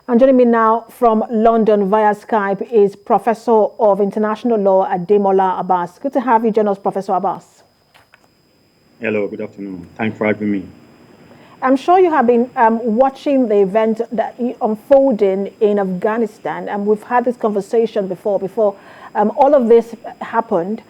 And joining me now from London via Skype is Professor of International Law Ademola Abass. Good to have you join us, Professor Abass. Hello, good afternoon. Thanks for having me. I'm sure you have been watching the event that unfolding in Afghanistan, and we've had this conversation before all of this happened.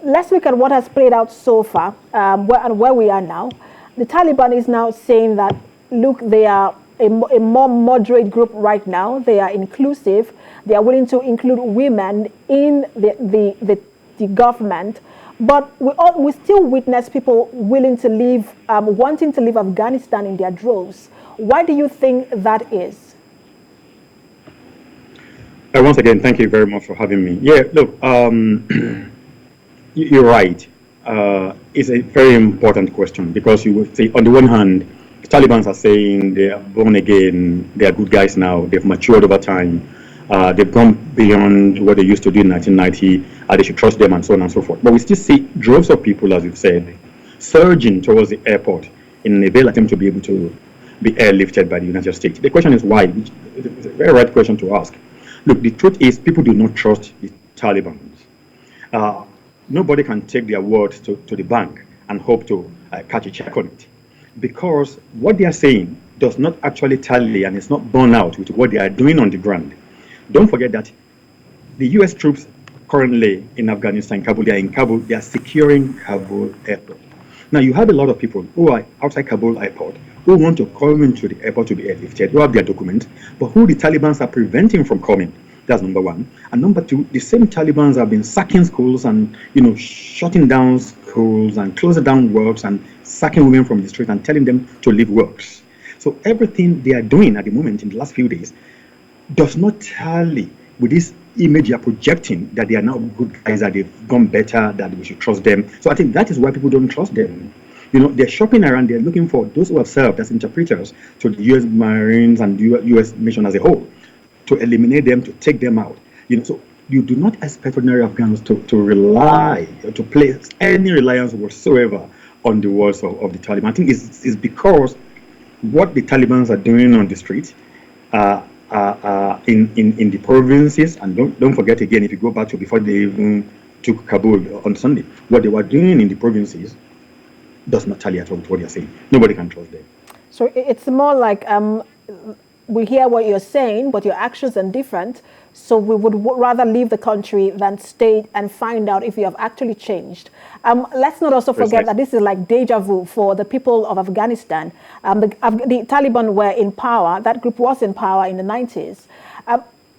Let's look at what has played out so far, where we are now. The Taliban is now saying that, look, they are a more moderate group right now. They are inclusive. They are willing to include women in the government. But we still witness people willing to leave, wanting to leave Afghanistan in their droves. Why do you think that is? Once again, thank you very much for having me. Yeah, look, you're right. It's a very important question because you would say, on the one hand, the Taliban are saying they are born again, they are good guys now, they've matured over time, they've gone beyond what they used to do in 1990, they should trust them and so on and so forth. But we still see droves of people, as you've said, surging towards the airport in a veiled attempt to be able to be airlifted by the United States. The question is why, which is a very right question to ask. Look, the truth is people do not trust the Taliban. Nobody can take their word to the bank and hope to catch a check on it, because what they are saying does not actually tally and it's not borne out with what they are doing on the ground. Don't forget that the U.S. troops currently in Afghanistan, Kabul, they are in Kabul, they are securing Kabul airport. Now, you have a lot of people who are outside Kabul airport who want to come into the airport to be airlifted, who have their documents, but who the Taliban are preventing from coming. That's number one. And number two, the same Taliban have been sacking schools and, shutting down schools and closing down works and sacking women from the street and telling them to leave works. So everything they are doing at the moment in the last few days does not tally with this image they are projecting that they are now good guys, that they've gone better, that we should trust them. So I think that is why people don't trust them. They're shopping around, they're looking for those who have served as interpreters to the U.S. Marines and the U.S. mission as a whole, to eliminate them, to take them out. So you do not expect ordinary Afghans to rely, or to place any reliance whatsoever on the words of the Taliban. I think it's because what the Taliban are doing on the street, in the provinces, and don't forget again, if you go back to before they even took Kabul on Sunday, what they were doing in the provinces does not tally at all with what they're saying. Nobody can trust them. So it's more like we hear what you're saying, but your actions are different. So we would rather leave the country than stay and find out if you have actually changed. Let's not also forget that this is like deja vu for the people of Afghanistan. The Taliban were in power. That group was in power in the 90s.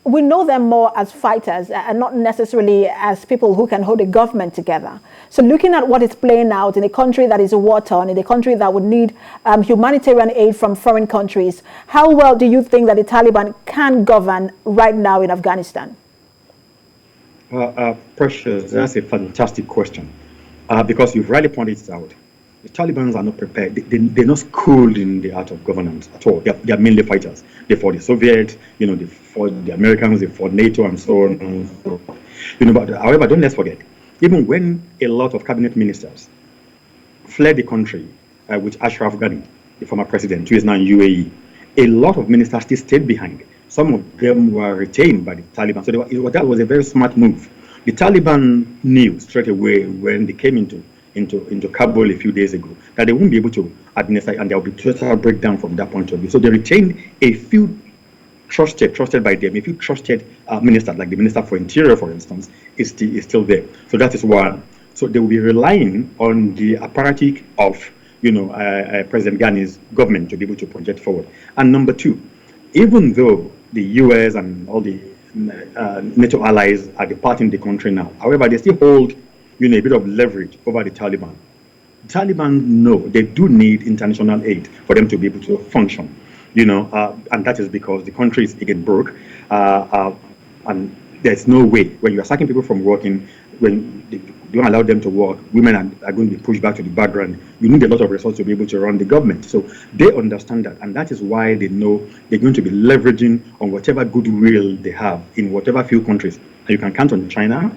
We know them more as fighters and not necessarily as people who can hold a government together. So looking at what is playing out in a country that is war-torn, in a country that would need humanitarian aid from foreign countries, how well do you think that the Taliban can govern right now in Afghanistan? Precious, that's a fantastic question, because you've rightly pointed it out. The Taliban are not prepared. They're not schooled in the art of governance at all. They are mainly fighters. They fought the Soviets, they fought the Americans, they fought NATO, and so on and so forth. But however, don't let's forget, even when a lot of cabinet ministers fled the country with Ashraf Ghani, the former president, who is now in UAE, a lot of ministers still stayed behind. Some of them were retained by the Taliban. So that was a very smart move. The Taliban knew straight away when they came into Kabul a few days ago that they won't be able to administer, and there will be total breakdown from that point of view. So they retained a few trusted by them, a few trusted ministers, like the Minister for Interior, for instance, is still there. So that is one. So they will be relying on the apparatus of President Ghani's government to be able to project forward. And number two, even though the US and all the NATO allies are departing the country now, however, they still hold a bit of leverage over the Taliban. The Taliban know they do need international aid for them to be able to function, and that is because the country is again broke, and there's no way when you are sacking people from working, when you don't allow them to work, women are going to be pushed back to the background. You need a lot of resources to be able to run the government. So they understand that, and that is why they know they're going to be leveraging on whatever goodwill they have in whatever few countries. And you can count on China.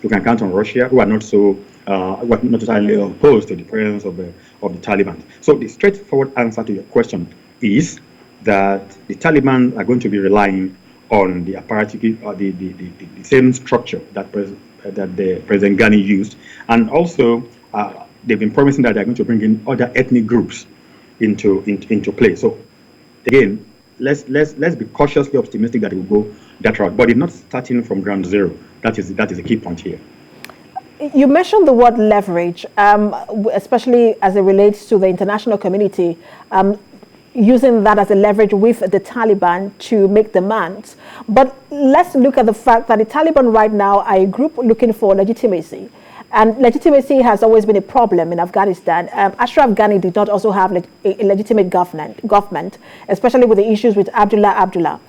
You can count on Russia, who are not totally opposed to the presence of the Taliban. So the straightforward answer to your question is that the Taliban are going to be relying on the apparatus, the same structure that that the President Ghani used, and also they've been promising that they're going to bring in other ethnic groups into play. So again, let's be cautiously optimistic that it will go that route, but it's not starting from ground zero. That is a key point here. You mentioned the word leverage, especially as it relates to the international community, using that as a leverage with the Taliban to make demands. But let's look at the fact that the Taliban right now are a group looking for legitimacy. And legitimacy has always been a problem in Afghanistan. Ashraf Ghani did not also have a legitimate government, especially with the issues with Abdullah.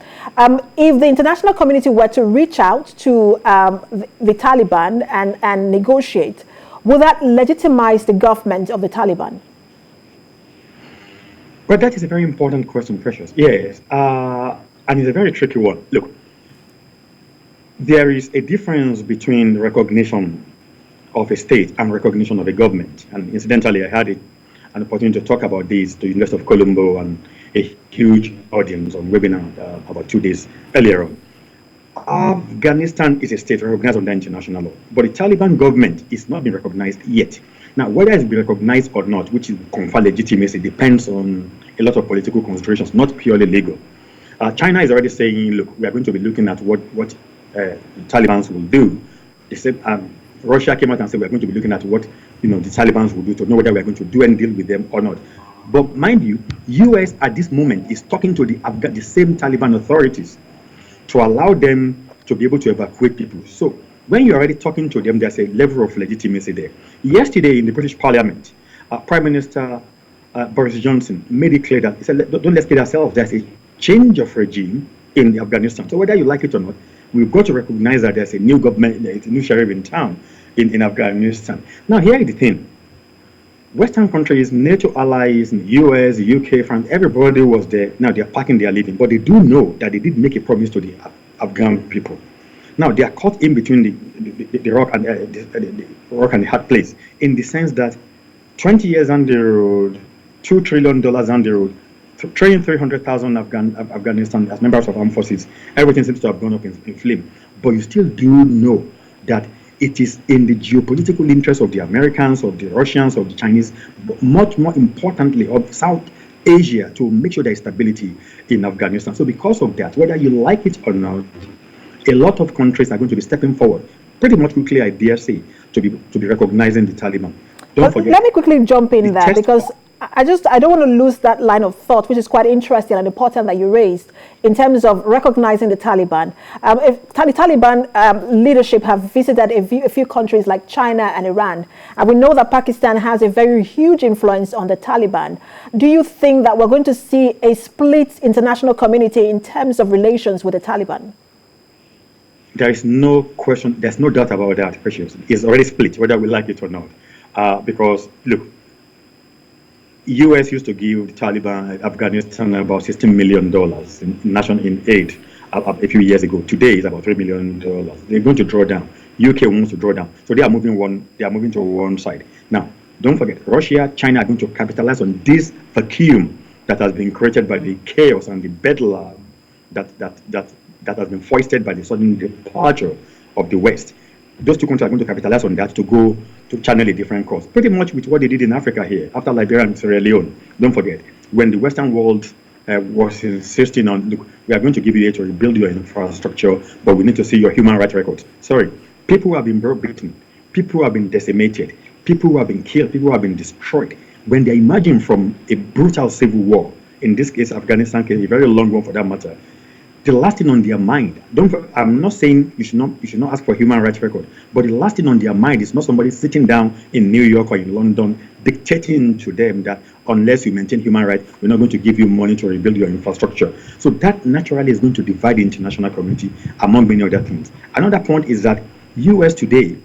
If the international community were to reach out to the Taliban and negotiate, will that legitimize the government of the Taliban? Well, that is a very important question, Precious. Yes, and it's a very tricky one. Look, there is a difference between recognition of a state and recognition of a government. And incidentally, I had an opportunity to talk about this to the University of Colombo and a huge audience on webinar about 2 days earlier on. Afghanistan is a state recognized under international law, but the Taliban government is not being recognized yet. Now, whether it's been recognized or not, which is confer legitimacy, depends on a lot of political considerations, not purely legal. China is already saying, look, we are going to be looking at what the Taliban will do. They said, Russia came out and said we're going to be looking at what the Taliban will do to know whether we're going to do any deal with them or not. But mind you, U.S. at this moment is talking to the same Taliban authorities to allow them to be able to evacuate people. So when you're already talking to them, there's a level of legitimacy there. Yesterday in the British Parliament, Prime Minister Boris Johnson made it clear that he said, don't let's kid ourselves, there's a change of regime in Afghanistan. So whether you like it or not, we've got to recognize that there's a new government, there's a new sheriff in town in Afghanistan. Now, here is the thing. Western countries, NATO allies, US, UK, France, everybody was there. Now they're packing their leaving, but they do know that they did make a promise to the Afghan people. Now they are caught in between the rock and the rock and the hard place, in the sense that 20 years on the road, $2 trillion on the road, training 300,000 Afghanistan as members of armed forces, everything seems to have gone up in flame. But you still do know that it is in the geopolitical interest of the Americans, of the Russians, of the Chinese, but much more importantly, of South Asia, to make sure there is stability in Afghanistan. So because of that, whether you like it or not, a lot of countries are going to be stepping forward, pretty much quickly, I dare say, to be recognizing the Taliban. Let me quickly jump in there, because I don't want to lose that line of thought, which is quite interesting and important that you raised in terms of recognizing the Taliban. If the Taliban leadership have visited a few countries like China and Iran, and we know that Pakistan has a very huge influence on the Taliban. Do you think that we're going to see a split international community in terms of relations with the Taliban? There is no question, there's no doubt about that, Precious. It's already split, whether we like it or not. Because, look, U.S. used to give the Taliban Afghanistan about $16 million in aid a few years ago. Today is about $3 million. They're going to draw down. UK wants to draw down. So they are moving to one side. Now, don't forget, Russia, China are going to capitalize on this vacuum that has been created by the chaos and the bedlam that has been foisted by the sudden departure of the West. Those two countries are going to capitalize on that to go to channel a different course. Pretty much with what they did in Africa here, after Liberia and Sierra Leone. Don't forget, when the Western world was insisting on, look, we are going to give you aid to rebuild your infrastructure, but we need to see your human rights records. Sorry, people who have been beaten, people who have been decimated, people who have been killed, people who have been destroyed, when they emerging from a brutal civil war, in this case, Afghanistan, a very long one for that matter, the last thing on their mind, I'm not saying you should not ask for human rights record, but the last thing on their mind is not somebody sitting down in New York or in London dictating to them that unless you maintain human rights, we're not going to give you money to rebuild your infrastructure. So that naturally is going to divide the international community, among many other things. Another point is that U.S. today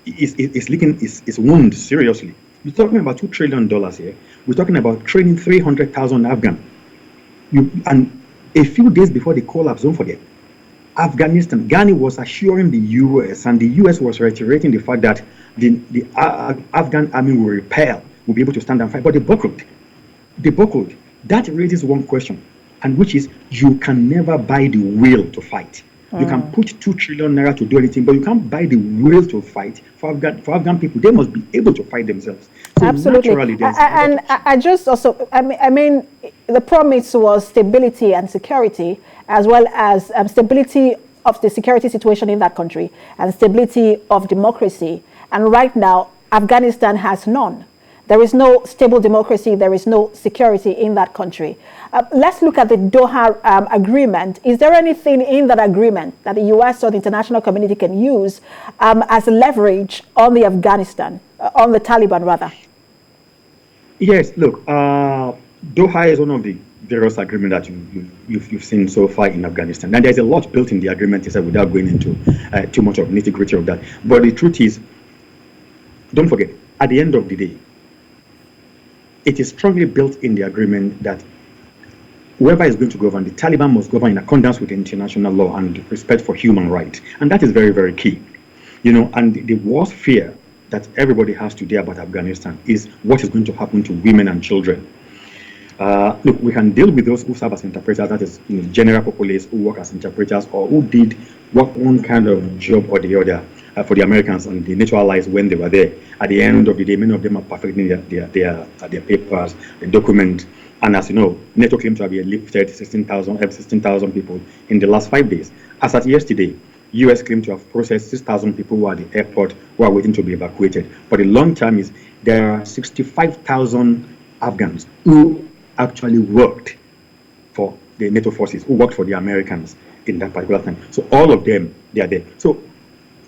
is licking its wound seriously. We're talking about $2 trillion here. We're talking about training 300,000 Afghan. And a few days before the collapse, don't forget, Afghanistan, Ghani was assuring the U.S. and the U.S. was reiterating the fact that the Afghan army will repel, will be able to stand and fight, but they buckled. That raises one question. and which is you can never buy the will to fight. You can put 2 trillion naira to do anything, but you can't buy the will to fight. For Afghan people, they must be able to fight themselves. So Absolutely. naturally, I just also, I mean, the promise was stability and security, as well as stability of the security situation in that country and stability of democracy. And right now, Afghanistan has none. There is no stable democracy. There is no security in that country. Let's look at the Doha Agreement. Is there anything in that agreement that the U.S. or the international community can use as leverage on the Afghanistan, on the Taliban, rather? Yes, look, Doha is one of the various agreements that you've seen so far in Afghanistan. And there's a lot built in the agreement itself without going into too much of nitty-gritty of that. But the truth is, don't forget, at the end of the day, it is strongly built in the agreement that whoever is going to govern, the Taliban must govern in accordance with international law and respect for human rights. And that is very, very key. And the worst fear that everybody has today about Afghanistan is what is going to happen to women and children. Look, we can deal with those who serve as interpreters, that is, general populace who work as interpreters or who did one kind of job or the other for the Americans and the NATO allies when they were there. At the end of the day, many of them are perfecting their papers, the document. And as you know, NATO claimed to have lifted 16,000 people in the last 5 days. As at yesterday, US claimed to have processed 6,000 people who are at the airport who are waiting to be evacuated. But the long term is there are 65,000 Afghans who actually worked for the NATO forces, who worked for the Americans in that particular time. So all of them, they are there. So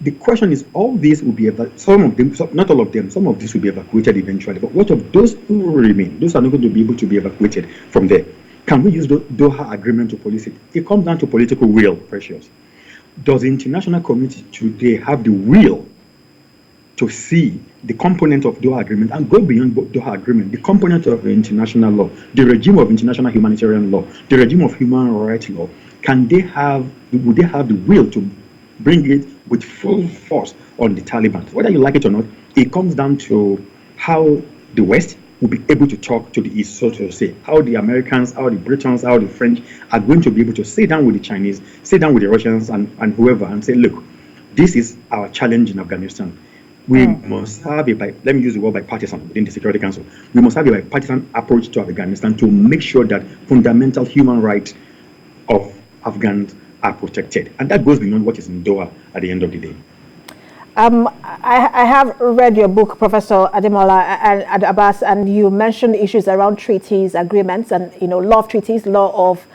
the question is, all these will be some of them, not all of them, some of these will be evacuated eventually. But what of those who remain? Those are not going to be able to be evacuated from there. Can we use the Doha Agreement to police it? It comes down to political will, Precious. Does the international community today have the will to see the component of Doha Agreement and go beyond Doha Agreement, the component of international law, the regime of international humanitarian law, the regime of human rights law? Would they have the will to bring it with full force on the Taliban? Whether you like it or not, it comes down to how the West will be able to talk to the East, so to say. How the Americans, how the Britons, how the French are going to be able to sit down with the Chinese, sit down with the Russians and whoever and say, look, this is our challenge in Afghanistan. We must have let me use the word bipartisan within the Security Council. We must have a bipartisan approach to Afghanistan to make sure that fundamental human rights of Afghans are protected. And that goes beyond what is in Doha at the end of the day. I have read your book, Professor Ademola and Abass, and you mentioned issues around treaties, agreements, and law of treaties, law of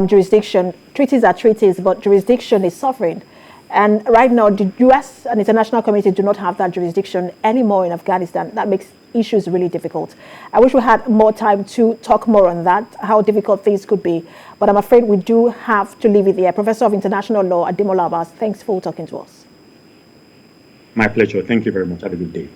jurisdiction. Treaties are treaties, but jurisdiction is sovereign. And right now, the U.S. and international community do not have that jurisdiction anymore in Afghanistan. That makes issues really difficult. I wish we had more time to talk more on that, how difficult things could be. But I'm afraid we do have to leave it there. Professor of International Law, Ademola Abass, thanks for talking to us. My pleasure. Thank you very much. Have a good day.